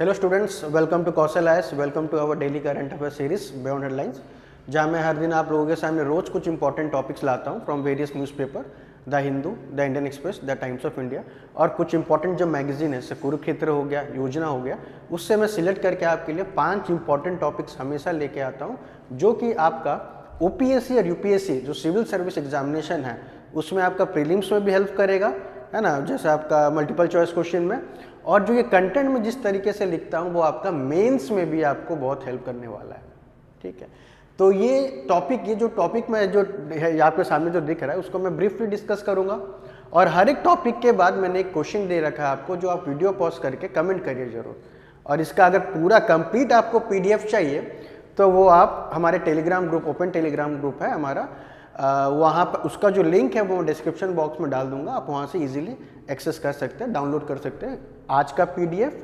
Hello students, welcome to Kaushal IAS, welcome to our daily current affair series beyond headlines, जहाँ मैं हर दिन आप लोगों के सामने रोज कुछ इंपॉर्टेंट टॉपिक्स लाता हूँ from various newspaper, the Hindu, the Indian express, the times of India और कुछ इंपॉर्टेंट जो मैगजीन है, जैसे कुरुक्षेत्र हो गया, योजना हो गया, उससे मैं सिलेक्ट करके आपके लिए 5 इंपॉर्टेंट टॉपिक्स हमेशा लेके आता हूँ जो कि आपका ओपीएससी और यूपीएससी जो सिविल सर्विस एग्जामिनेशन है उसमें आपका प्रीलिम्स में भी हेल्प करेगा, है ना, जैसे आपका मल्टीपल चॉइस क्वेश्चन में, और जो ये कंटेंट में जिस तरीके से लिखता हूँ वो आपका मेंस में भी आपको बहुत हेल्प करने वाला है। ठीक है, तो ये जो टॉपिक में जो है आपके सामने जो दिख रहा है उसको मैं ब्रीफली डिस्कस करूंगा और हर एक टॉपिक के बाद मैंने एक क्वेश्चन दे रखा है आपको जो आप वीडियो पॉज करके कमेंट करिए जरूर। और इसका अगर पूरा कंप्लीट आपको पीडीएफ चाहिए तो वो आप हमारे Telegram group, open Telegram group है हमारा, वहाँ पर उसका जो लिंक है वो मैं डिस्क्रिप्शन बॉक्स में डाल दूंगा, आप वहाँ से इजीली एक्सेस कर सकते हैं, डाउनलोड कर सकते हैं आज का पीडीएफ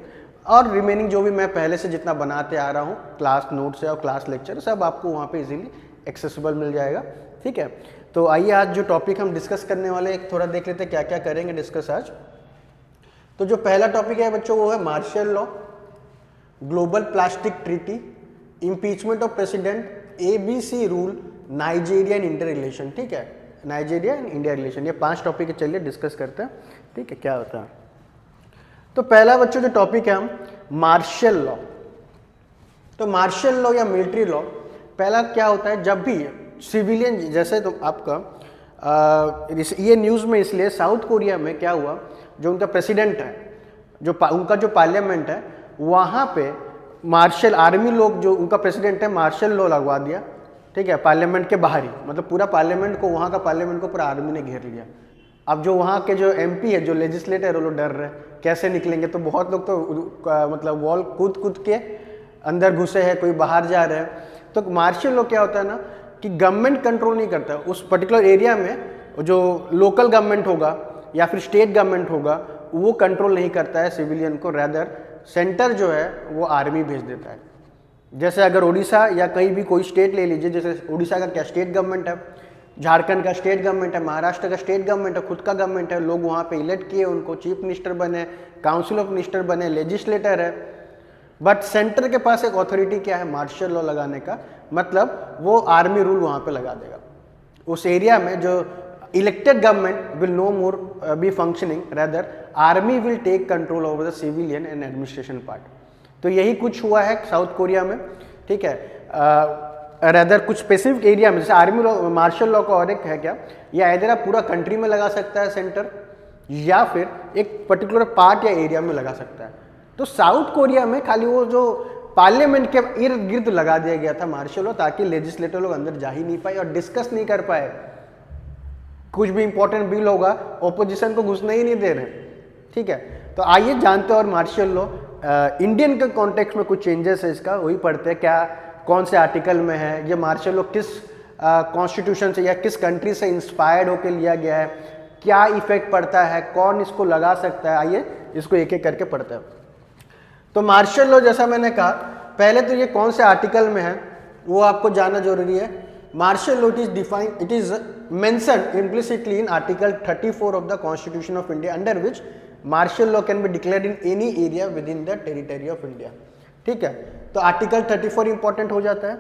और रिमेनिंग जो भी मैं पहले से जितना बनाते आ रहा हूँ, क्लास नोट्स है और क्लास लेक्चर, सब आपको वहाँ पे इजीली एक्सेसिबल मिल जाएगा। ठीक है, तो आइए आज जो टॉपिक हम डिस्कस करने वाले हैं थोड़ा देख लेते हैं क्या क्या करेंगे डिस्कस आज। तो जो पहला टॉपिक है बच्चों वो है martial law, global plastic treaty, impeachment of president, ABC rule, Nigeria and India relation. ठीक है, नाइजीरिया एंड इंडिया रिलेशन, ये 5 टॉपिक चलिए डिस्कस करते हैं। ठीक है, क्या होता है। तो पहला बच्चों जो टॉपिक है हम मार्शल लॉ। तो मार्शल लॉ या मिलिट्री लॉ, पहला क्या होता है, जब भी सिविलियन, जैसे तो आपका ये न्यूज़ में इसलिए साउथ कोरिया में क्या हुआ, जो उनका प्रेसिडेंट है, जो उनका जो पार्लियामेंट है वहाँ पे मार्शल आर्मी लोग, जो उनका प्रेसिडेंट है, मार्शल लॉ लगवा दिया। ठीक है, पार्लियामेंट के बाहर ही, मतलब पूरा पार्लियामेंट को, वहाँ का पार्लियामेंट को पूरा आर्मी ने घेर लिया। अब जो वहाँ के जो MP है, जो लेजिस्लेटर है, वो लोग डर रहे कैसे निकलेंगे, तो बहुत लोग तो मतलब वॉल कूद के अंदर घुसे हैं, कोई बाहर जा रहे हैं। तो मार्शल लॉ क्या होता है ना कि गवर्नमेंट कंट्रोल नहीं करता उस पर्टिकुलर एरिया में, जो लोकल गवर्नमेंट होगा या फिर स्टेट गवर्नमेंट होगा वो कंट्रोल नहीं करता है सिविलियन को, रैदर सेंटर जो है वो आर्मी भेज देता है। जैसे अगर उड़ीसा या कहीं भी कोई स्टेट ले लीजिए, जैसे उड़ीसा का क्या स्टेट गवर्नमेंट है, झारखंड का स्टेट गवर्नमेंट है, महाराष्ट्र का स्टेट गवर्नमेंट है, खुद का गवर्नमेंट है, लोग वहाँ पे इलेक्ट किए, उनको चीफ मिनिस्टर बने, काउंसिल ऑफ मिनिस्टर बने, लेजिस्लेटर है, बट सेंटर के पास एक अथॉरिटी क्या है, मार्शल लॉ लगाने का, मतलब वो आर्मी रूल वहाँ पे लगा देगा उस एरिया में। जो elected government will no more be functioning, rather army will take control over the civilian and administration part. तो यही कुछ हुआ है साउथ कोरिया में। ठीक है, रैदर कुछ स्पेसिफिक एरिया में, जैसे आर्मी लॉ, मार्शल लॉ का और एक है क्या, या इधर आप पूरा कंट्री में लगा सकता है सेंटर, या फिर एक पर्टिकुलर पार्ट या एरिया में लगा सकता है। तो साउथ कोरिया में खाली वो जो पार्लियामेंट के इर्द गिर्द लगा दिया गया था मार्शल लॉ, ताकि लेजिस्लेटर लोग अंदर जा ही नहीं पाए और डिस्कस नहीं कर पाए, कुछ भी इंपॉर्टेंट बिल होगा ऑपोजिशन को घुसने ही नहीं दे रहे। ठीक है, तो आइए जानते हैं और मार्शल लॉ इंडियन के कॉन्टेक्स्ट में कुछ चेंजेस है इसका, वही पढ़ते हैं क्या, कौन से आर्टिकल में है ये मार्शल लॉ, किस कॉन्स्टिट्यूशन से या किस कंट्री से इंस्पायर्ड होकर लिया गया है, क्या इफेक्ट पड़ता है, कौन इसको लगा सकता है। आइए इसको एक एक करके पढ़ते हैं। तो मार्शल लॉ, जैसा मैंने कहा, पहले तो ये कौन से आर्टिकल में है वो आपको जानना जरूरी है। Martial law is defined, it is mentioned implicitly in article 34 of the constitution of India, under which martial law can be declared in any area within the territory of India. ठीक है, तो article 34 important हो जाता है।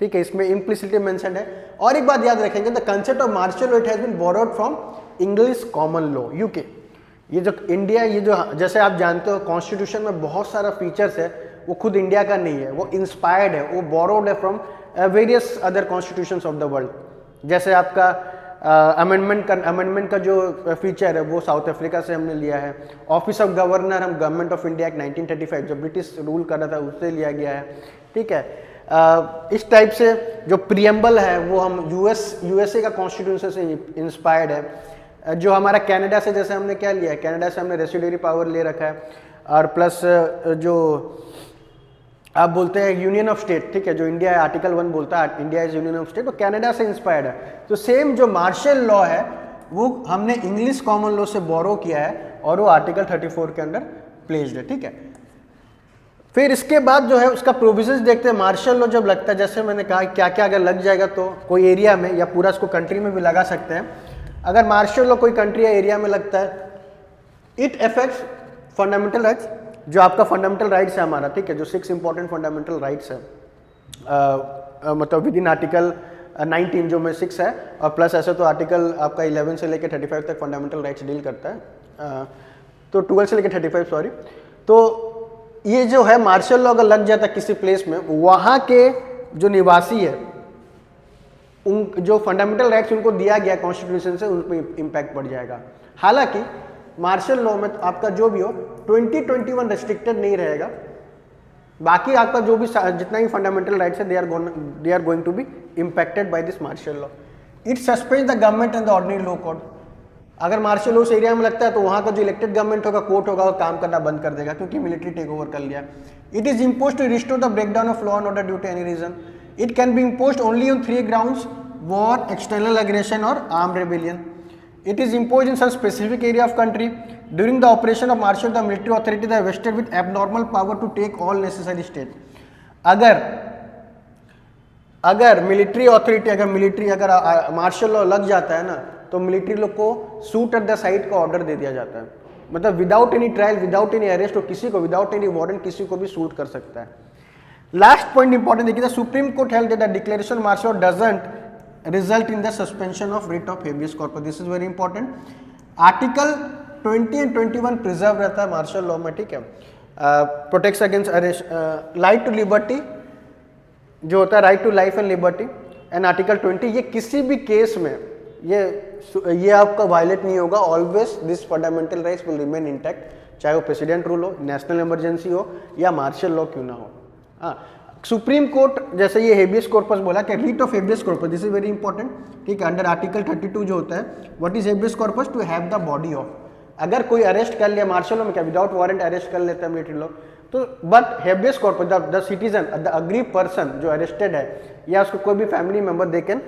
ठीक है, इसमें implicitly mentioned है। और एक बात याद रखेंगे, the concept of martial law it has been borrowed from English common law, UK. ये जो इंडिया, ये जो जैसे आप जानते हो कॉन्स्टिट्यूशन में बहुत सारा फीचर्स है, वो खुद इंडिया का नहीं है, वो इंस्पायर्ड है, वो बोरोड है from various other constitutions of the world. जैसे आपका अमेंडमेंट का जो फीचर है वो साउथ अफ्रीका से हमने लिया है। ऑफिस ऑफ गवर्नर हम गवर्नमेंट ऑफ इंडिया एक्ट 1935 जो ब्रिटिश रूल कर रहा था उससे लिया गया है। ठीक है, इस टाइप से जो प्रियम्बल है वो हम यूएसए का कॉन्स्टिट्यूशन से इंस्पायर्ड है। जो हमारा कनाडा से, जैसे हमने क्या लिया है, कनाडा से हमने रेसिड्यूरी पावर ले रखा है, और प्लस जो आप बोलते हैं यूनियन ऑफ स्टेट, ठीक है, जो इंडिया है आर्टिकल 1 बोलता है India is union of state, तो कनाडा से इंस्पायर्ड है। तो सेम जो मार्शल लॉ है वो हमने इंग्लिश कॉमन लॉ से बोरो किया है और वो आर्टिकल 34 के अंडर प्लेस्ड है। ठीक है, फिर इसके बाद जो है उसका प्रोविजंस देखते हैं। मार्शल लॉ जब लगता है, जैसे मैंने कहा क्या क्या अगर लग जाएगा तो कोई एरिया में या पूरा इसको कंट्री में भी लगा सकते हैं। अगर मार्शल लॉ कोई कंट्री या एरिया में लगता है, इट अफेक्ट्स फंडामेंटल राइट्स, जो आपका फंडामेंटल राइट्स है हमारा, ठीक है, जो 6 इंपॉर्टेंट फंडामेंटल राइट्स है, मतलब विद इन आर्टिकल 19 जो में 6 है, और प्लस ऐसे तो आर्टिकल आपका 11 से लेकर 35 तक फंडामेंटल राइट्स डील करता है, तो 12 से लेकर 35 सॉरी। तो ये जो है मार्शल लॉ अगर लग जाता किसी प्लेस में, वहाँ के जो निवासी है उन जो फंडामेंटल राइट्स उनको दिया गया कॉन्स्टिट्यूशन से, उन पर इम्पैक्ट पड़ जाएगा। हालांकि मार्शल लॉ में आपका जो भी हो 2021 रेस्ट्रिक्टेड नहीं रहेगा, बाकी आपका जो भी जितना भी फंडामेंटल राइट्स है they are going to be impacted by this martial law. It suspend the government and the ordinary law code. अगर मार्शल लॉ उस एरिया में लगता है तो वहाँ का जो इलेक्टेड गवर्नमेंट होगा, कोर्ट होगा, वो काम करना बंद कर देगा क्योंकि मिलिट्री टेक ओवर कर लिया। It is impose to restore the breakdown of law and order due to any reason. It can be impose only on 3 grounds: war, external aggression और armed rebellion. It is imposed in some specific area of country. During the operation of martial, the military authorities are vested with abnormal power to take all necessary steps. अगर military authority, अगर martial law लग जाता है ना, तो military लोग को shoot at the site का ऑर्डर दे दिया जाता है। मतलब without any trial, without any arrest, और किसी को विदाउट एनी वारंट किसी को भी शूट कर सकता है। लास्ट पॉइंट इंपॉर्टेंट देखिए, the supreme court held that the declaration martial law doesn't result in the suspension of writ of habeas corpus. This is very important. Article 20 and 21 preserve रहता है martial law में, ठीक है। Protects against arrest, right to liberty जो होता है, right to life and liberty, and article 20 ये किसी भी केस में ये आपका वायलेट नहीं होगा। Always this fundamental rights will remain intact, चाहे वो प्रेसिडेंट रूल हो, नेशनल इमरजेंसी हो या मार्शल लॉ क्यों ना हो। हाँ, सुप्रीम कोर्ट जैसे ये हेबियस कॉर्पस बोला कि writ of habeas corpus, this is very important, ठीक है। अंडर आर्टिकल 32 जो होता है, what is habeas corpus? To have the body of. अगर कोई अरेस्ट कर लिया मार्शल लॉ में, क्या विदाउट वारंट अरेस्ट कर लेता है मिलिट्री लॉ, तो but habeas corpus the citizen, the aggrieved person जो अरेस्टेड है या उसको कोई भी family member, they can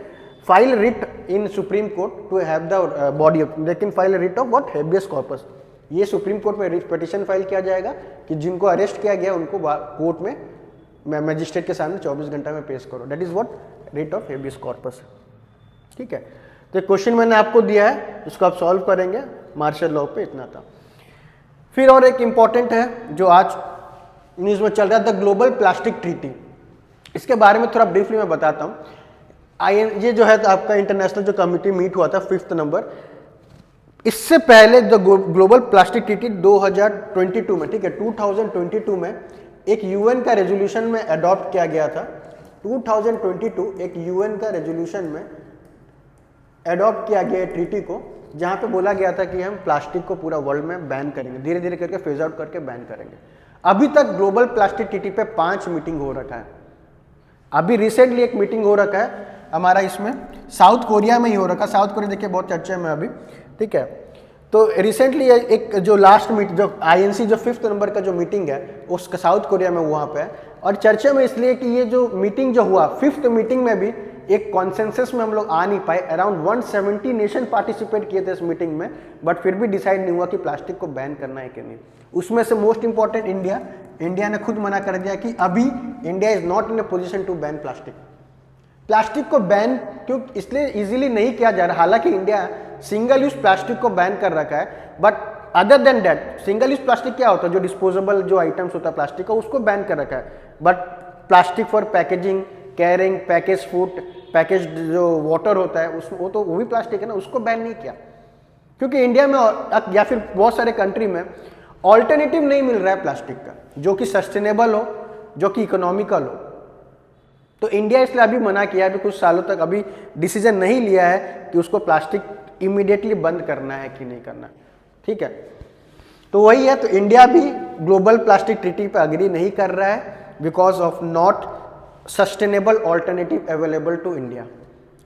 file writ in supreme court to have the body of, they can file writ of what? Habeas corpus. ये supreme court में petition file किया जाएगा कि जिनको अरेस्ट किया गया उनको कोर्ट में मैजिस्ट्रेट के सामने 24 घंटा में पेश करो। That is what? Writ of habeas corpus, ठीक है। तो क्वेश्चन मैंने आपको दिया है, इसको आप सॉल्व करेंगे। मार्शल लॉ पे इतना था। फिर और एक इंपॉर्टेंट है जो आज न्यूज में चल रहा है, द ग्लोबल प्लास्टिक ट्रीटी। इसके बारे में थोड़ा ब्रीफली मैं बताता हूँ। ये जो है आपका इंटरनेशनल जो कमिटी मीट हुआ था 5 नंबर, इससे पहले द ग्लोबल प्लास्टिक ट्रीटी 2022 में, ठीक है, 2022 में एक यूएन का रेजोल्यूशन में अडॉप्ट किया गया था। 2022 एक यूएन का रेजोल्यूशन में अडॉप्ट किया गया ट्रीटी को, जहां पे बोला गया था कि हम प्लास्टिक को पूरा वर्ल्ड में बैन करेंगे, धीरे धीरे करके फेज आउट करके बैन करेंगे। अभी तक ग्लोबल प्लास्टिक ट्रीटी पे 5 मीटिंग हो रखा है। अभी रिसेंटली एक मीटिंग हो रखा है हमारा, इसमें साउथ कोरिया में ही हो रखा है। साउथ कोरिया देखिए बहुत चर्चे में अभी, ठीक है। तो रिसेंटली एक जो लास्ट मीट जो आईएनसी जो 5th नंबर का जो मीटिंग है उसका साउथ कोरिया में वहाँ पे है, और चर्चा में इसलिए कि ये जो मीटिंग जो हुआ 5th मीटिंग में भी एक कॉन्सेंसस में हम लोग आ नहीं पाए। अराउंड 170 नेशन पार्टिसिपेट किए थे इस मीटिंग में, बट फिर भी डिसाइड नहीं हुआ कि प्लास्टिक को बैन करना है कि नहीं। उसमें से मोस्ट इंपॉर्टेंट इंडिया ने खुद मना कर दिया कि अभी India is not in a position to ban plastic. Plastic को बैन क्यों इसलिए इजीली नहीं किया जा रहा, हालांकि इंडिया सिंगल यूज प्लास्टिक को बैन कर रखा है, but other than that single use plastic क्या होता है, जो डिस्पोजेबल जो आइटम्स होता है प्लास्टिक का, उसको बैन कर रखा है। But plastic for packaging, carrying, package food, package जो वाटर होता है उसमें वो भी प्लास्टिक है ना, उसको बैन नहीं किया क्योंकि इंडिया में या फिर बहुत सारे कंट्री में ऑल्टरनेटिव नहीं मिल रहा है प्लास्टिक का, जो कि सस्टेनेबल हो, जो कि इकोनॉमिकल हो। तो इंडिया इसलिए अभी मना किया है, अभी कुछ सालों तक अभी डिसीजन नहीं लिया है कि उसको प्लास्टिक इमीडिएटली बंद करना है कि नहीं करना, ठीक है। तो वही है, तो इंडिया भी ग्लोबल प्लास्टिक ट्रीटी पे अग्री नहीं कर रहा है because of not sustainable alternative available to India.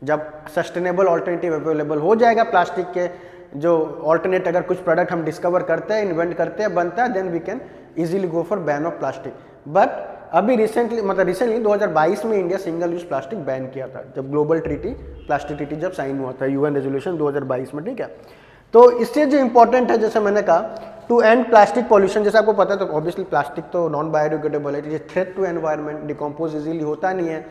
जब सस्टेनेबल ऑल्टरनेटिव अवेलेबल हो जाएगा प्लास्टिक के जो ऑल्टरनेट, अगर कुछ प्रोडक्ट हम डिस्कवर करते हैं, इन्वेंट करते हैं, बनता है, then we can easily go for ban of plastic. But अभी रिसेंटली 2022 में India single use plastic ban किया था, जब ग्लोबल ट्रीटी प्लास्टिक ट्रीटी जब साइन हुआ था यूएन रेजोल्यूशन 2022 में, ठीक है। तो इससे जो इंपॉर्टेंट है, जैसे मैंने कहा, टू एंड प्लास्टिक पॉल्यूशन, जैसे आपको पता है, तो ऑब्वियसली प्लास्टिक तो नॉन बायोडिग्रेडेबल है, threat to environment, decompose easily होता नहीं है।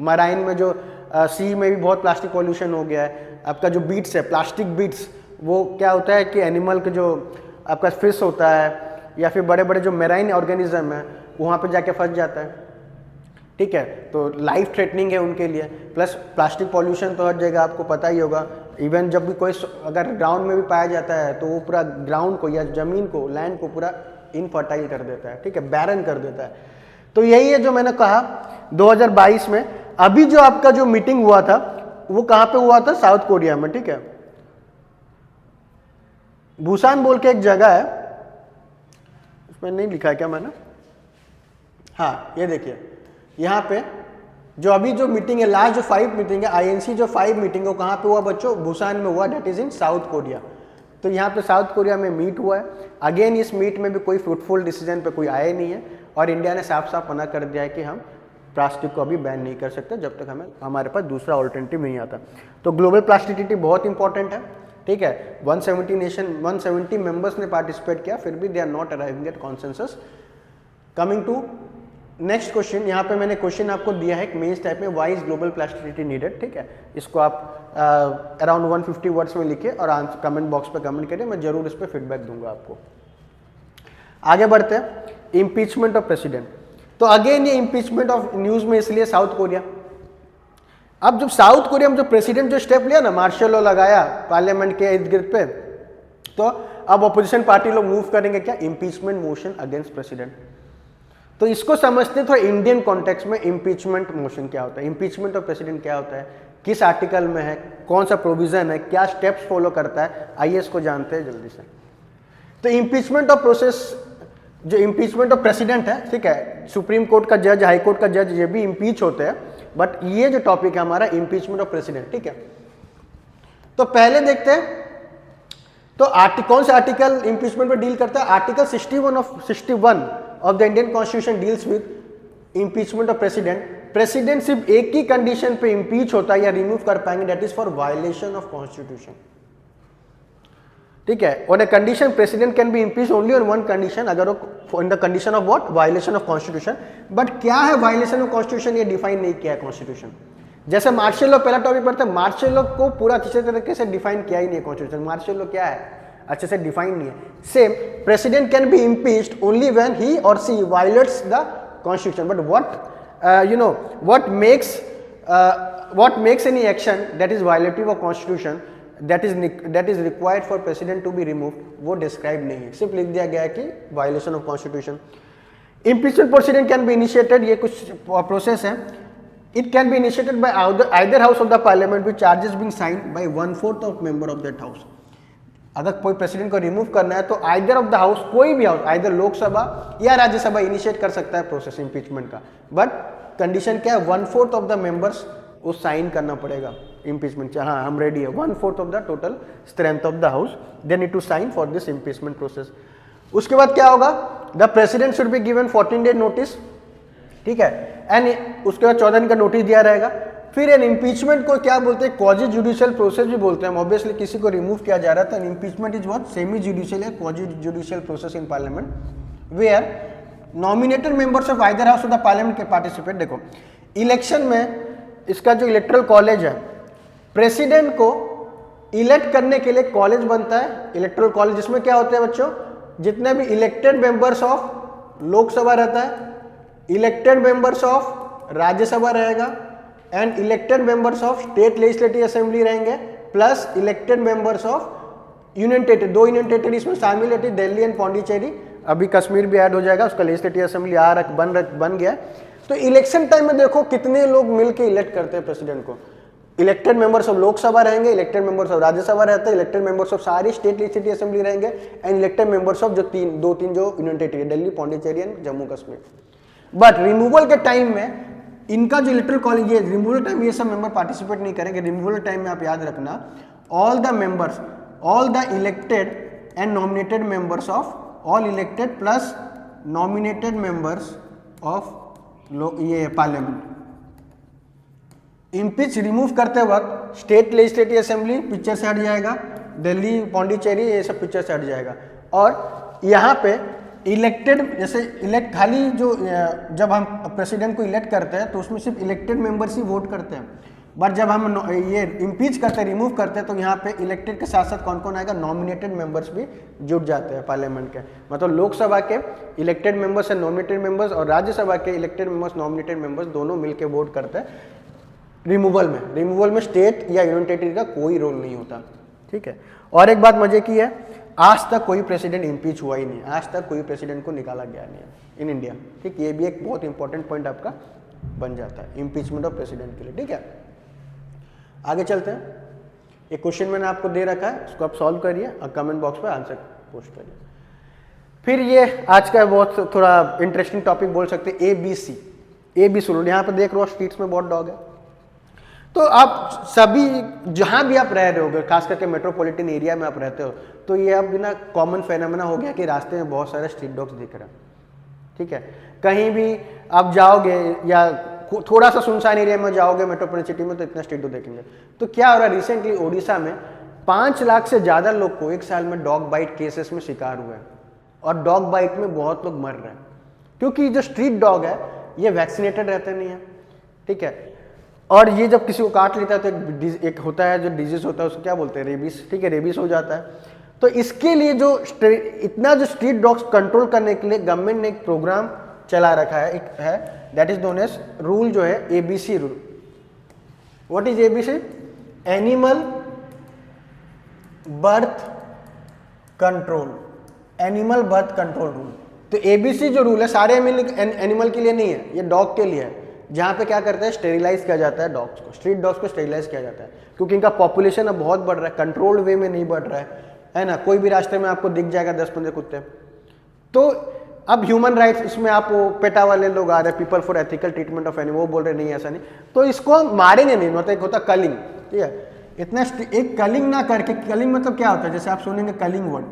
मराइन में जो सी में भी बहुत प्लास्टिक पॉल्यूशन हो गया है। आपका जो बीट्स है, प्लास्टिक बीट्स, वो क्या होता है कि एनिमल के जो आपका फिश होता है या फिर बड़े बड़े जो मेराइन ऑर्गेनिज्म है वहाँ पे जाके फंस जाता है, ठीक है। तो लाइफ थ्रेटनिंग है उनके लिए। प्लस प्लास्टिक पॉल्यूशन तो हर जगह आपको पता ही होगा, इवन जब भी कोई अगर ग्राउंड में भी पाया जाता है तो वो पूरा ग्राउंड को या ज़मीन को, लैंड को पूरा इनफर्टाइल कर देता है, ठीक है, बैरन कर देता है। तो यही है जो मैंने कहा 2022 में। अभी जो आपका जो मीटिंग हुआ था वो कहाँ पे हुआ था? साउथ कोरिया में, ठीक है। बुसान बोल के एक जगह है, उसमें नहीं लिखा है क्या मैंने? हाँ, ये देखिए यहाँ पे जो अभी जो मीटिंग है, लास्ट जो 5 मीटिंग है, INC जो 5 मीटिंग है, कहाँ पे हुआ बच्चों? बुसान में हुआ, that is in South Korea. तो यहाँ पे साउथ कोरिया में मीट हुआ है। अगेन इस मीट में भी कोई फ्रूटफुल डिसीजन पे कोई आया नहीं है और इंडिया ने साफ साफ मना कर दिया है कि हम प्लास्टिक को अभी बैन नहीं कर सकते जब तक हमारे पास दूसरा ऑल्टरनेटिव नहीं आता। तो ग्लोबल प्लास्टिक ट्रीटी बहुत इंपॉर्टेंट है, ठीक है। 170 मेंबर्स ने पार्टिसिपेट किया, फिर भी they are not arriving at consensus. Coming to next question, यहाँ पे मैंने क्वेश्चन आपको दिया है एक मेंस टाइप में, why is global plastic treaty needed, ठीक है। इसको आप अराउंड 150 वर्ड्स में लिखिए और कमेंट बॉक्स पे कमेंट करिए, मैं जरूर इस पर फीडबैक दूंगा आपको। आगे बढ़ते हैं, इम्पीचमेंट ऑफ प्रेसिडेंट। तो अगेन ये इम्पीचमेंट ऑफ न्यूज में इसलिए साउथ कोरिया। अब जब साउथ कोरिया में जो प्रेसिडेंट जो स्टेप लिया ना, मार्शल लॉ लगाया पार्लियामेंट के इर्द गिर्द पे, तो अब अपोजिशन पार्टी लोग मूव करेंगे क्या? Impeachment motion against president. तो इसको समझते थोड़ा इंडियन कॉन्टेक्स्ट में इम्पीचमेंट मोशन क्या होता है, इम्पीचमेंट ऑफ प्रेसिडेंट क्या होता है, किस आर्टिकल में है, कौन सा प्रोविजन है, क्या स्टेप्स फॉलो करता है, आइए इसको जानते हैं जल्दी से। तो इम्पीचमेंट ऑफ प्रोसेस, जो इम्पीचमेंट ऑफ प्रेसिडेंट है, ठीक है, सुप्रीम कोर्ट का जज, हाई कोर्ट का जज, ये भी इम्पीच होते हैं, बट ये जो टॉपिक है हमारा इम्पीचमेंट ऑफ प्रेसिडेंट, ठीक है। तो पहले देखते हैं तो कौन सा आर्टिकल इम्पीचमेंट पर डील करता है? Article 61 of the Indian constitution deals with impeachment of president. President सिर्फ एक ही कंडीशन पे इम्पीच होता है या रिमूव कर पाएंगे, that is for violation of constitution, ठीक है। On a condition president can B impeach only on one condition, अगर वो in the condition of what? Violation of constitution. But क्या है वायलेशन ऑफ कॉन्स्टिट्यूशन, ये डिफाइन नहीं किया है कॉन्स्टिट्यूशन। जैसे मार्शल लॉ पहला टॉपिक पढ़ते हैं, मार्शल लॉ को पूरा अच्छे तरीके से डिफाइन किया ही नहीं है कॉन्स्टिट्यूशन। मार्शल लॉ क्या है, अच्छे से डिफाइन नहीं है। Same, president can be impeached only when he or she violates the constitution. But what makes any action that is violative of constitution that is required for president to be removed, वो describe नहीं है, सिर्फ लिख दिया गया है कि violation of constitution. Impeachment proceeding can be initiated, ये कुछ प्रोसेस है। It can be initiated by either house of the parliament with charges being signed by 1/4 of member of that house. अगर कोई प्रेसिडेंट को रिमूव करना है तो either of the house, कोई भी हाउस, आइदर लोकसभा या राज्यसभा इनिशिएट कर सकता है प्रोसेस इम्पीचमेंट का। बट कंडीशन क्या है? 1/4 ऑफ द मेंबर्स वो साइन करना पड़ेगा इम्पीचमेंट। हाँ, हम रेडी है, 1/4 of the total strength of the house, they need to sign for this impeachment process. उसके बाद क्या होगा? The president should be given 14 day notice, ठीक है, एंड उसके बाद 14 दिन का नोटिस दिया रहेगा। फिर एन इम्पीचमेंट को क्या बोलते हैं? क्वाजी जुडिशियल प्रोसेस भी बोलते हैं। ऑब्वियसली किसी को रिमूव किया जा रहा था, impeachment is what? Semi judicial या quasi judicial process in parliament where nominated members of either house of the parliament के पार्टिसिपेट। देखो, इलेक्शन में इसका जो इलेक्टरल कॉलेज है, प्रेसिडेंट को इलेक्ट करने के लिए कॉलेज बनता है, इलेक्टरल कॉलेज, जिसमें क्या होते हैं बच्चों? जितने भी इलेक्टेड मेंबर्स ऑफ लोकसभा रहता है, इलेक्टेड मेंबर्स ऑफ राज्यसभा रहेगा, and elected members of state legislative assembly रहेंगे, plus elected members of union territory. 2 union territory इसमें शामिल होती है, दिल्ली एंड पौंडीचेरी। अभी कश्मीर भी ऐड हो जाएगा, उसका लेजिस्लेटिव असेंबली बन गया। तो इलेक्शन टाइम में देखो कितने लोग मिलकर इलेक्ट करते हैं प्रेसिडेंट को। इलेक्टेड मेंबर्स ऑफ लोकसभा रहेंगे, इलेक्टेड मेंबर्स ऑफ राज्यसभा रहते हैं, इलेक्टेड मेंबर्स ऑफ सारी स्टेट लेजिस्लेटिव असेंबली रहेंगे, एंड इलेक्टेड मेंबर्स ऑफ जो 2-3 जो union territory, Delhi, Pondicherry and Jammu Kashmir. But removal के टाइम में इनका जो इलेक्टरल कॉलेज है, रिमूवल टाइम ये सब मेंबर पार्टिसिपेट नहीं करेंगे। रिमूवल टाइम में आप याद रखना, all the members, all the elected and nominated members of, all elected plus nominated members of ये पार्लियामेंट, इम्पीच रिमूव करते वक्त स्टेट लेजिस्लेटिव असेंबली पिक्चर से हट जाएगा, दिल्ली, पौंडीचेरी, ये सब पिक्चर से हट जाएगा। और यहाँ पे इलेक्टेड, जैसे इलेक्ट खाली जो जब हम प्रेसिडेंट को इलेक्ट करते हैं तो उसमें सिर्फ इलेक्टेड मेंबर्स ही वोट करते हैं। बट जब हम ये इम्पीच करते, रिमूव करते हैं, तो यहाँ पे इलेक्टेड के साथ साथ कौन कौन आएगा, नॉमिनेटेड मेंबर्स भी जुट जाते हैं पार्लियामेंट के। मतलब लोकसभा के elected members and nominated members और राज्यसभा के इलेक्टेड मेंबर्स नॉमिनेटेड मेंबर्स दोनों मिलकर वोट करते हैं रिमूवल में। रिमूवल में स्टेट या यूनियन टेरिटरी का कोई रोल नहीं होता, ठीक है। और एक बात मजे की है, आज तक कोई प्रेसिडेंट इम्पीच हुआ ही नहीं, आज तक कोई प्रेसिडेंट को निकाला गया नहीं है इन इंडिया, ठीक। ये भी एक बहुत इंपॉर्टेंट पॉइंट आपका बन जाता है इम्पीचमेंट ऑफ प्रेसिडेंट के लिए, ठीक है। आगे चलते हैं। एक क्वेश्चन मैंने आपको दे रखा है, इसको आप सॉल्व करिए और कमेंट बॉक्स पे आंसर पोस्ट करिए। फिर ये आज का बहुत थोड़ा इंटरेस्टिंग टॉपिक बोल सकते हैं, ABC रूल। यहाँ पे देख रहे हो स्ट्रीट्स में बहुत डॉग है, तो आप सभी जहाँ भी आप रह रहे होगे, खास करके मेट्रोपॉलिटन एरिया में आप रहते हो, तो ये अब बिना कॉमन फेनोमेना हो गया कि रास्ते में बहुत सारे स्ट्रीट डॉग्स दिख रहे हैं, ठीक है। कहीं भी आप जाओगे या थोड़ा सा सुनसान एरिया में जाओगे मेट्रोपॉलिटन सिटी में, तो इतना स्ट्रीट डॉग देखेंगे। तो क्या हो रहा है, रिसेंटली ओडिशा में 5 लाख से ज़्यादा लोग को एक साल में डॉग बाइट केसेस में शिकार हुए हैं, और डॉग बाइट में बहुत लोग मर रहे हैं, क्योंकि जो स्ट्रीट डॉग है ये वैक्सीनेटेड रहते नहीं है, ठीक है। और ये जब किसी को काट लेता है तो एक होता है जो डिजीज होता है, उसको क्या बोलते हैं, रेबीज, ठीक है, रेबीज हो जाता है। तो इसके लिए जो इतना जो स्ट्रीट डॉग्स कंट्रोल करने के लिए गवर्नमेंट ने एक प्रोग्राम चला रखा है, एक है that is known as rule, जो है ABC rule. What is ABC? Animal birth control, animal birth control rule. तो ABC जो रूल है सारे एनिमल के लिए नहीं है, ये डॉग के लिए है, जहाँ पे क्या करते हैं, स्टेरिलाइज किया जाता है डॉग्स को, स्ट्रीट डॉग्स को स्टेरिलाइज किया जाता है, क्योंकि इनका पॉपुलेशन अब बहुत बढ़ रहा है, कंट्रोल्ड वे में नहीं बढ़ रहा है ना। कोई भी रास्ते में आपको दिख जाएगा 10-15 कुत्ते। तो अब ह्यूमन राइट्स इसमें आप वो पेटा वाले लोग आ रहे हैं, people for ethical treatment of animal, वो बोल रहे नहीं ऐसा नहीं, तो इसको मारेंगे नहीं, मतलब एक होता कलिंग, ठीक है। इतना एक कलिंग ना करके, कलिंग मतलब क्या होता है, जैसे आप सुनेंगे कलिंग वर्ड,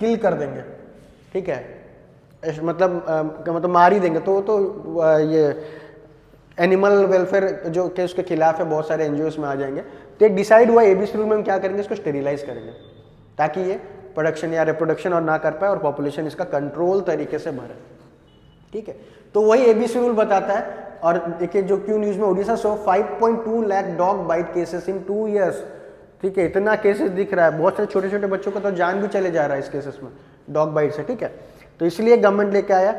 किल कर देंगे, ठीक है, मतलब मार ही देंगे, तो ये एनिमल वेलफेयर जो के उसके खिलाफ है, बहुत सारे NGOs में आ जाएंगे। तो एक डिसाइड हुआ ABC रूल में हम क्या करेंगे, इसको स्टेरिलाइज करेंगे, ताकि ये प्रोडक्शन या रिप्रोडक्शन और ना कर पाए और पॉपुलेशन इसका कंट्रोल तरीके से बढ़े, ठीक है। तो वही ABC रूल बताता है। और देखिए जो क्यों न्यूज़ में Orissa so 5.2 lakh dog bite cases in 2 years, ठीक है, इतना केसेस दिख रहा है, बहुत सारे छोटे छोटे बच्चों का तो जान भी चले जा रहा है इस केसेस में डॉग बाइट से, ठीक है। तो इसलिए गवर्नमेंट लेके आया।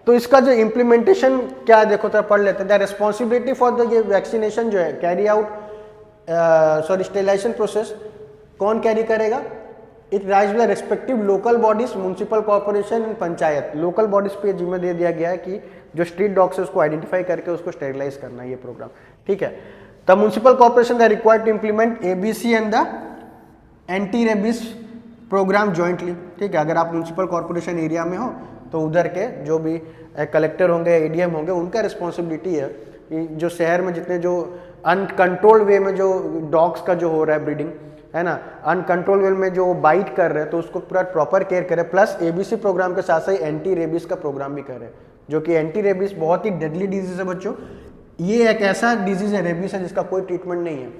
तो इसका जो इम्प्लीमेंटेशन क्या है देखो, तो पढ़ लेते हैं। द रिस्पॉन्सिबिलिटी फॉर द ये वैक्सीनेशन जो है कैरी आउट, स्टेरिलाइजेशन प्रोसेस कौन कैरी करेगा, it rise with respective local bodies, municipal corporation and panchayat. Local bodies पे जिम्मे दे दिया गया है कि जो स्ट्रीट डॉग्स है उसको आइडेंटिफाई करके उसको स्टेरिलाइज करना है, ये प्रोग्राम, ठीक है। The municipal corporation the required to implement ABC and the anti rabies programme jointly, ठीक है। अगर आप म्यूनसिपल कॉर्पोरेशन एरिया में हो तो उधर के जो भी कलेक्टर होंगे, ADM होंगे, उनका रिस्पॉन्सिबिलिटी है कि जो शहर में जितने जो अनकंट्रोल्ड वे में जो डॉग्स का जो हो रहा है ब्रीडिंग, है ना, अनकंट्रोल वे में जो बाइट कर रहे हैं, तो उसको पूरा प्रॉपर केयर करें। प्लस ABC प्रोग्राम के साथ साथ एंटी रेबीज का प्रोग्राम भी करें, जो कि एंटी रेबीज बहुत ही डेडली डिजीज है बच्चों। ये एक ऐसा डिजीज है, रेबीज है, जिसका कोई ट्रीटमेंट नहीं है,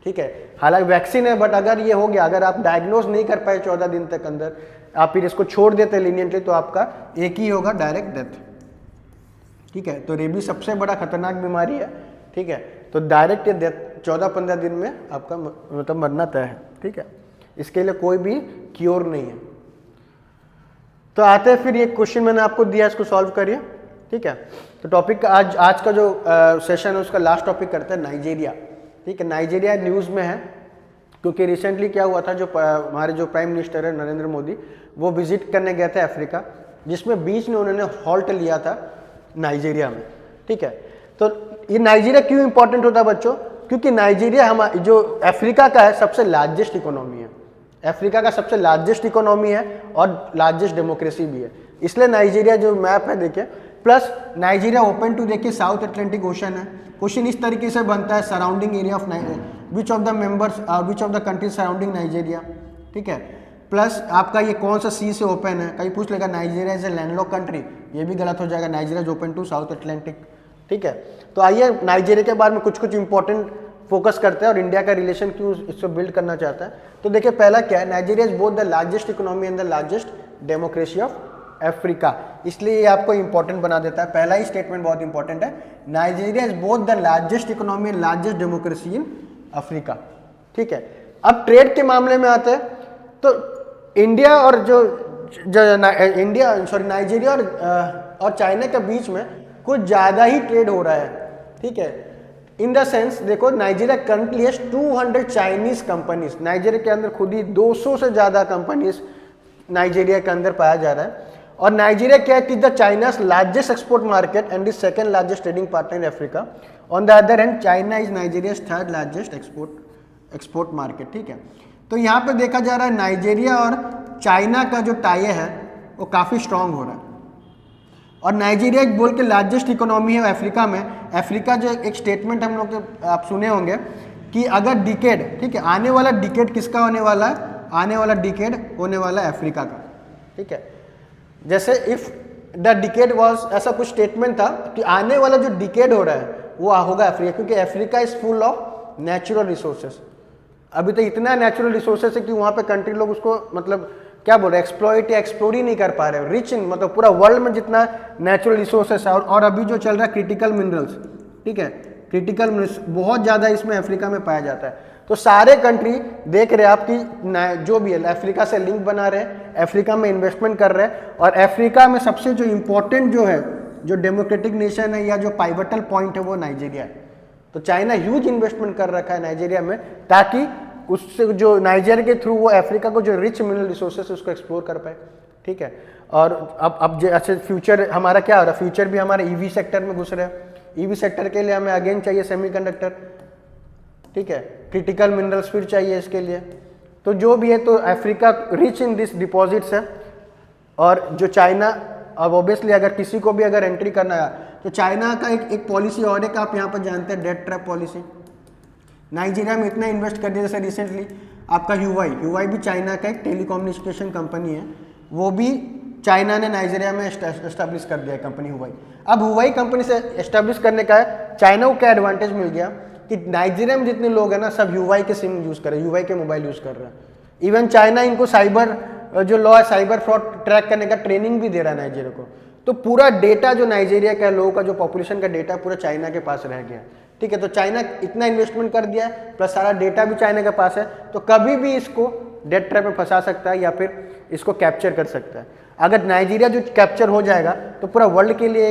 ठीक है। हालांकि वैक्सीन है, बट अगर ये हो गया, अगर आप डायग्नोज नहीं कर पाए 14 दिन तक अंदर, आप फिर इसको छोड़ देते लीनियंटली, तो आपका एक ही होगा, डायरेक्ट डेथ, ठीक है। तो रेबीज सबसे बड़ा खतरनाक बीमारी है, ठीक है। तो डायरेक्ट ये डेथ 14-15 दिन में आपका मतलब मरना तय है, ठीक है। इसके लिए कोई भी क्योर नहीं है। तो आते हैं फिर, ये क्वेश्चन मैंने आपको दिया, इसको सॉल्व करिए, ठीक है। तो टॉपिक आज का जो सेशन है उसका लास्ट टॉपिक करते हैं नाइजीरिया, ठीक है। नाइजीरिया न्यूज़ में है क्योंकि रिसेंटली क्या हुआ था, जो हमारे जो प्राइम मिनिस्टर है नरेंद्र मोदी, वो विजिट करने गए थे अफ्रीका, जिसमें बीच में उन्होंने हॉल्ट लिया था नाइजीरिया में, ठीक है। तो ये नाइजीरिया क्यों इंपॉर्टेंट होता है बच्चों, क्योंकि नाइजीरिया हमारा जो अफ्रीका का है सबसे लार्जेस्ट इकोनॉमी है, अफ्रीका का सबसे लार्जेस्ट इकोनॉमी है और लार्जेस्ट डेमोक्रेसी भी है, इसलिए नाइजीरिया जो मैप है देखिए। प्लस नाइजीरिया ओपन टू देखिए साउथ अटलांटिक ओशन है। क्वेश्चन इस तरीके से बनता है, surrounding area of which of the members which of the countries surrounding Nigeria, ठीक है। प्लस आपका ये कौन सा सी से ओपन है, कहीं पूछ लेगा Nigeria is a landlocked country, ये भी गलत हो जाएगा, Nigeria is open to south Atlantic, ठीक है। तो आइए नाइजीरिया के बारे में कुछ इंपॉर्टेंट फोकस करते हैं और इंडिया का रिलेशन क्यों इससे बिल्ड करना चाहता है। तो देखिए पहला क्या है, Nigeria is both the largest economy and the largest democracy of Africa, इसलिए ये आपको इंपॉर्टेंट बना देता है। पहला ही स्टेटमेंट बहुत इंपॉर्टेंट है, Nigeria is both the largest economy and largest democracy in Africa. ठीक है, अब ट्रेड के मामले में आते हैं तो इंडिया और नाइजीरिया और चाइना के बीच में कुछ ज़्यादा ही ट्रेड हो रहा है। ठीक है, इन द सेंस देखो, Nigeria currently has 200 Chinese companies, Nigeria के अंदर खुद ही 200 से ज़्यादा कंपनीज नाइजीरिया के अंदर पाया जा रहा है। और नाइजीरिया क्या है, the China's largest export market and the second largest trading partner in Africa. On the other hand China is Nigeria's third largest export market. ठीक है, तो यहाँ पे देखा जा रहा है नाइजीरिया और चाइना का जो टाई है वो काफ़ी स्ट्रांग हो रहा है। और नाइजीरिया एक बोल के लार्जेस्ट इकोनॉमी है अफ्रीका में। अफ्रीका जो एक स्टेटमेंट हम लोग आप सुने होंगे कि अगर डिकेड, ठीक है, आने वाला डिकेड किसका होने वाला है, आने वाला डिकेड होने वाला है अफ्रीका का। ठीक है, जैसे इफ द डिकेड वाज, ऐसा कुछ स्टेटमेंट था कि आने वाला जो डिकेड हो रहा है वो होगा अफ्रीका, क्योंकि Africa is full of natural resources. अभी तो इतना नेचुरल रिसोर्सेस है कि वहाँ पे कंट्री लोग उसको मतलब क्या बोल रहे हैं, एक्सप्लॉइट या एक्सप्लोर ही नहीं कर पा रहे। रिच इन मतलब पूरा वर्ल्ड में जितना नेचुरल रिसोर्सेस है, और अभी जो चल रहा है क्रिटिकल मिनरल्स, ठीक है, क्रिटिकल मिनरल्स बहुत ज़्यादा इसमें अफ्रीका में पाया जाता है। तो सारे कंट्री देख रहे हैं आपकी जो भी है अफ्रीका से लिंक बना रहे हैं, अफ्रीका में इन्वेस्टमेंट कर रहे हैं। और अफ्रीका में सबसे जो इम्पोर्टेंट जो है, जो डेमोक्रेटिक नेशन है या जो पाइवटल पॉइंट है वो नाइजीरिया है। तो चाइना ह्यूज इन्वेस्टमेंट कर रखा है नाइजीरिया में, ताकि उससे जो नाइजीरिया के थ्रू वो अफ्रीका को जो रिच मिनरल रिसोर्सेस है उसको एक्सप्लोर कर पाए। ठीक है, और अब अच्छा फ्यूचर हमारा क्या हो रहा है, फ्यूचर भी हमारे ईवी सेक्टर में घुस रहे हैं। ईवी सेक्टर के लिए हमें अगेन चाहिए सेमीकंडक्टर, ठीक है, क्रिटिकल मिनरल्स फिर चाहिए इसके लिए। तो जो भी है, तो Africa rich in this deposits है। और जो चाइना, अब ऑब्वियसली अगर किसी को भी अगर एंट्री करना है तो चाइना का एक पॉलिसी और एक आप यहाँ पर जानते हैं, डेट ट्रैप पॉलिसी। नाइजीरिया में इतना इन्वेस्ट कर दिया, जैसे रिसेंटली आपका ह्यूआई भी चाइना का एक टेलीकम्युनिकेशन कंपनी है, वो भी चाइना ने नाइजीरिया में एस्टेब्लिश कर दिया है कंपनी ह्यूआई। अब ह्यूआई कंपनी से एस्टेब्लिश करने का है, चाइना को क्या एडवांटेज मिल गया कि नाइजीरिया में जितने लोग हैं ना सब ह्यूआई के सिम यूज़ कर रहे हैं, ह्यूआई के मोबाइल यूज़ कर रहे हैं। इवन चाइना इनको साइबर जो लॉ है, साइबर फ्रॉड ट्रैक करने का ट्रेनिंग भी दे रहा है नाइजीरिया को। तो पूरा डेटा जो नाइजीरिया का लोगों का जो पॉपुलेशन का डेटा पूरा चाइना के पास रह गया। ठीक है, तो चाइना इतना इन्वेस्टमेंट कर दिया है, प्लस सारा डेटा भी चाइना के पास है, तो कभी भी इसको डेट ट्रैप में फंसा सकता है या फिर इसको कैप्चर कर सकता है। अगर नाइजीरिया जो कैप्चर हो जाएगा तो पूरा वर्ल्ड के लिए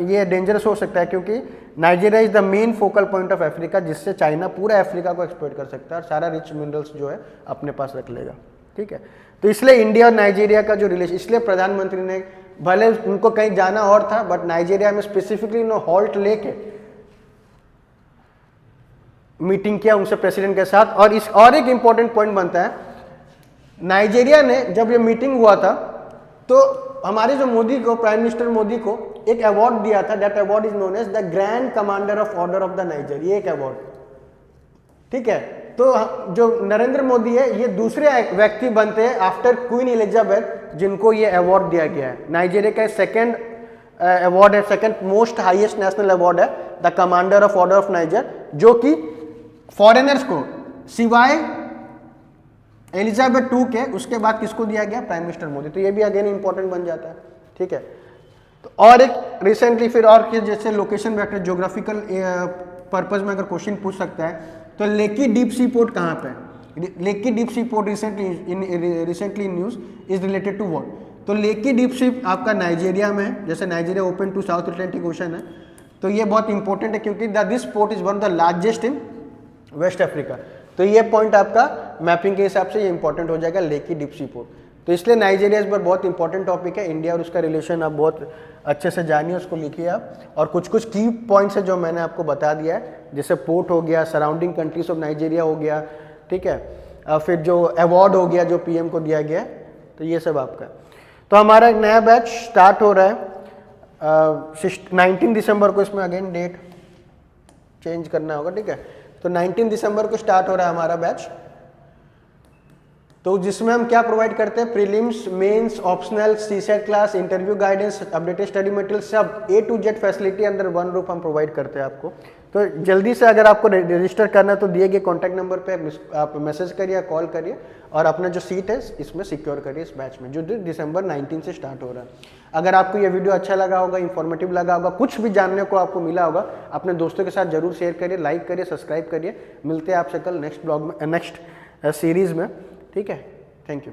ये डेंजरस हो सकता है, क्योंकि Nigeria is the main focal point of Africa, जिससे चाइना पूरा अफ्रीका को एक्सप्लॉइट कर सकता है और सारा रिच मिनरल्स जो है अपने पास रख लेगा। ठीक है, तो इसलिए इंडिया और नाइजीरिया का जो रिलेशन, इसलिए प्रधानमंत्री ने, भले उनको कहीं जाना और था, बट नाइजीरिया में स्पेसिफिकली हॉल्ट लेके मीटिंग किया उनसे प्रेसिडेंट के साथ। और एक इंपॉर्टेंट पॉइंट बनता है, नाइजीरिया ने जब ये मीटिंग हुआ था तो हमारे जो मोदी को, प्राइम मिनिस्टर मोदी को एक अवार्ड दिया था, that award is known as the grand commander of order of the Niger, ये एक अवार्ड। ठीक है, तो जो नरेंद्र मोदी है ये दूसरे व्यक्ति बनते हैं आफ्टर क्वीन एलिजाबेथ जिनको ये अवार्ड दिया गया है। नाइजीरिया का सेकंड अवार्ड है, second most highest national award है, the commander of order of Niger, जो कि फॉरेनर्स को सिवाय एलिजाबेथ II के उसके बाद किसको दिया गया, प्राइम मिनिस्टर मोदी। तो ये भी अगेन इंपॉर्टेंट बन जाता है। ठीक है, तो और एक रिसेंटली फिर और के जैसे लोकेशन वेक्टर ज्योग्राफिकल पर्पज में अगर क्वेश्चन पूछ सकता है तो लेकी डीप सी पोर्ट कहाँ पे है, Lekki deep sea port recently news is related to what. तो लेकी डीप सी आपका नाइजीरिया में है, जैसे Nigeria open to south Atlantic ocean है, तो ये बहुत इंपॉर्टेंट है क्योंकि this port is one of the largest in west Africa. तो ये पॉइंट आपका मैपिंग के हिसाब से ये इंपॉर्टेंट हो जाएगा, लेकी डीप सी पोर्ट। तो इसलिए नाइजीरिया इस पर बहुत इंपॉर्टेंट टॉपिक है। इंडिया और उसका रिलेशन आप बहुत अच्छे से जानिए, उसको लिखिए आप। और कुछ कुछ की पॉइंट्स है जो मैंने आपको बता दिया है, जैसे पोर्ट हो गया, सराउंडिंग कंट्रीज ऑफ नाइजीरिया हो गया, ठीक है, फिर जो अवार्ड हो गया जो पीएम को दिया गया, तो ये सब आपका। तो हमारा एक नया बैच स्टार्ट हो रहा है 19 दिसंबर को, इसमें अगेन डेट चेंज करना होगा। ठीक है, तो 19 दिसंबर को स्टार्ट हो रहा है हमारा बैच। तो जिसमें हम क्या प्रोवाइड करते हैं, prelims, mains, optional, CSAT class, interview guidance, updated study material, सब A to Z facility under one roof हम प्रोवाइड करते हैं आपको। तो जल्दी से अगर आपको रजिस्टर करना है तो दिए गए कॉन्टैक्ट नंबर पे आप मैसेज करिए, कॉल करिए और अपना जो सीट है इसमें सिक्योर करिए इस बैच में, जो दिसंबर 19 से स्टार्ट हो रहा है। अगर आपको ये वीडियो अच्छा लगा होगा, इन्फॉर्मेटिव लगा होगा, कुछ भी जानने को आपको मिला होगा, अपने दोस्तों के साथ जरूर शेयर करिए, लाइक करिए, सब्सक्राइब करिए। मिलते हैं आपसे कल नेक्स्ट ब्लॉग में, नेक्स्ट सीरीज में। ठीक है, थैंक यू।